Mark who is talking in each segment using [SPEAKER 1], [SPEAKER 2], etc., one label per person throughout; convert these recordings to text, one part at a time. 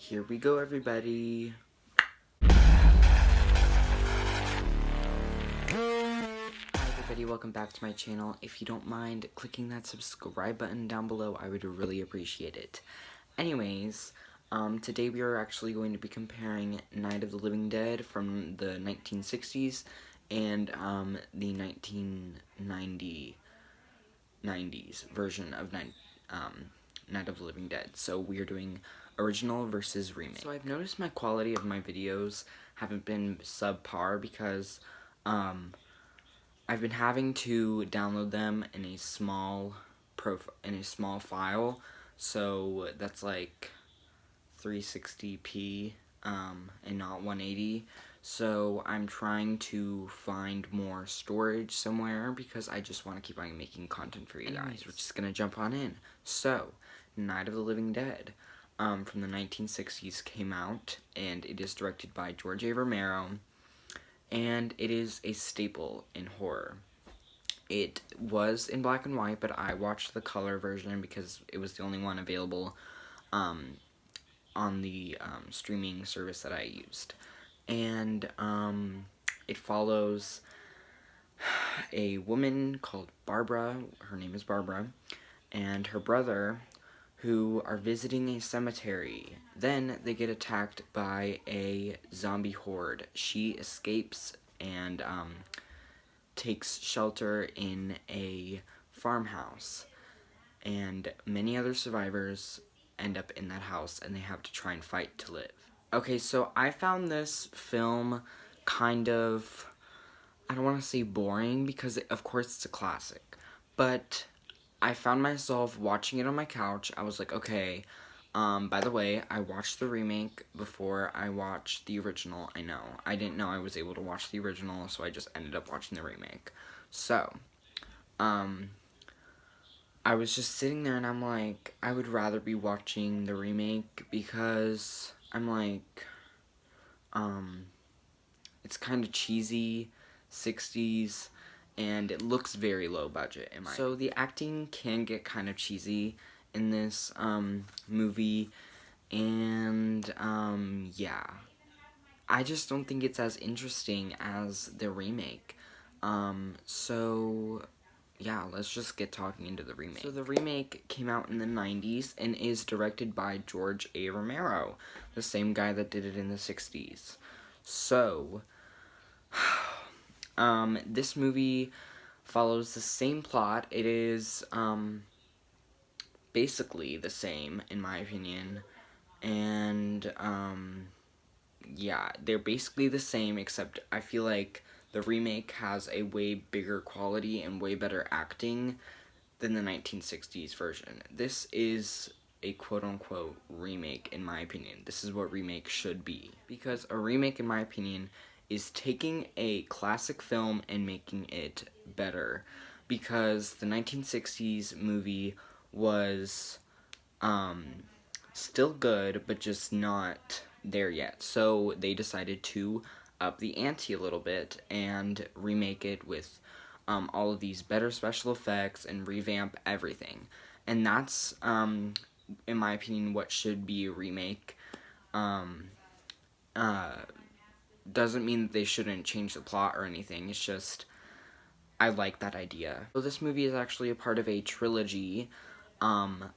[SPEAKER 1] Here we go, everybody. Hi everybody, welcome back to my channel. If you don't mind clicking that subscribe button down below, I would really appreciate it. Anyways, today we are actually going to be comparing Night of the Living Dead from the 1960s and the 1990s version of Night of the Living Dead. So we are doing original versus remake. So I've noticed my quality of my videos haven't been subpar because I've been having to download them in a small file, so that's like 360p and not 180. So I'm trying to find more storage somewhere because I just want to keep on making content for you guys. We're just gonna jump on in. So, Night of the Living Dead from the 1960s came out, and it is directed by George A. Romero, and it is a staple in horror. It was in black and white, but I watched the color version because it was the only one available on the streaming service that I used. And it follows a woman called Barbara, her name is Barbara, and her brother, who are visiting a cemetery. Then they get attacked by a zombie horde. She escapes and takes shelter in a farmhouse, and many other survivors end up in that house, and they have to try and fight to live. Okay, so I found this film kind of, I don't want to say boring, because of course it's a classic, but I found myself watching it on my couch. I was like, okay, by the way, I watched the remake before I watched the original. I know. I didn't know I was able to watch the original, so I just ended up watching the remake. So, I was just sitting there and I'm like, I would rather be watching the remake because I'm like, it's kind of cheesy, 60s, and it looks very low budget in my opinion. So the acting can get kind of cheesy in this movie, and yeah, I just don't think it's as interesting as the remake. So yeah, let's just get talking into the remake. So the remake came out in the 90s and is directed by George A. Romero, the same guy that did it in the 60s. So this movie follows the same plot. It is basically the same, in my opinion, and yeah, they're basically the same, except I feel like the remake has a way bigger quality and way better acting than the 1960s version. This is a quote-unquote remake, in my opinion. This is what remake should be, because a remake, in my opinion, is taking a classic film and making it better, because the 1960s movie was still good, but just not there yet. So they decided to up the ante a little bit and remake it with all of these better special effects and revamp everything. And that's, in my opinion, what should be a remake. Doesn't mean that they shouldn't change the plot or anything. It's just, I like that idea. So this movie is actually a part of a trilogy.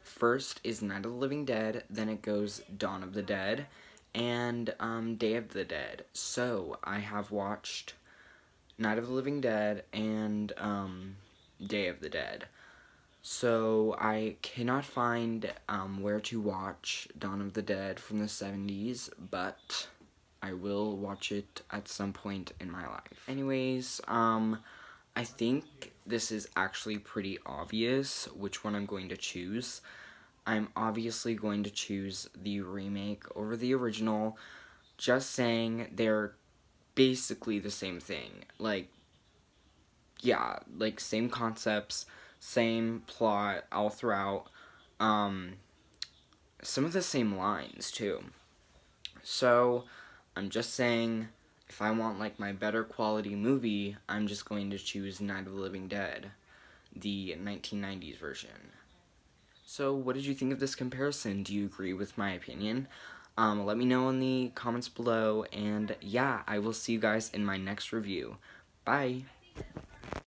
[SPEAKER 1] First is Night of the Living Dead, then it goes Dawn of the Dead, and Day of the Dead. So I have watched Night of the Living Dead and Day of the Dead. So I cannot find where to watch Dawn of the Dead from the 70s, but I will watch it at some point in my life. Anyways, I think this is actually pretty obvious which one I'm going to choose. I'm obviously going to choose the remake over the original. Just saying, they're basically the same thing. Like, yeah, like same concepts, same plot all throughout. Some of the same lines too. So, I'm just saying, if I want like my better quality movie, I'm just going to choose Night of the Living Dead, the 1990s version. So, what did you think of this comparison? Do you agree with my opinion? Let me know in the comments below, and yeah, I will see you guys in my next review. Bye!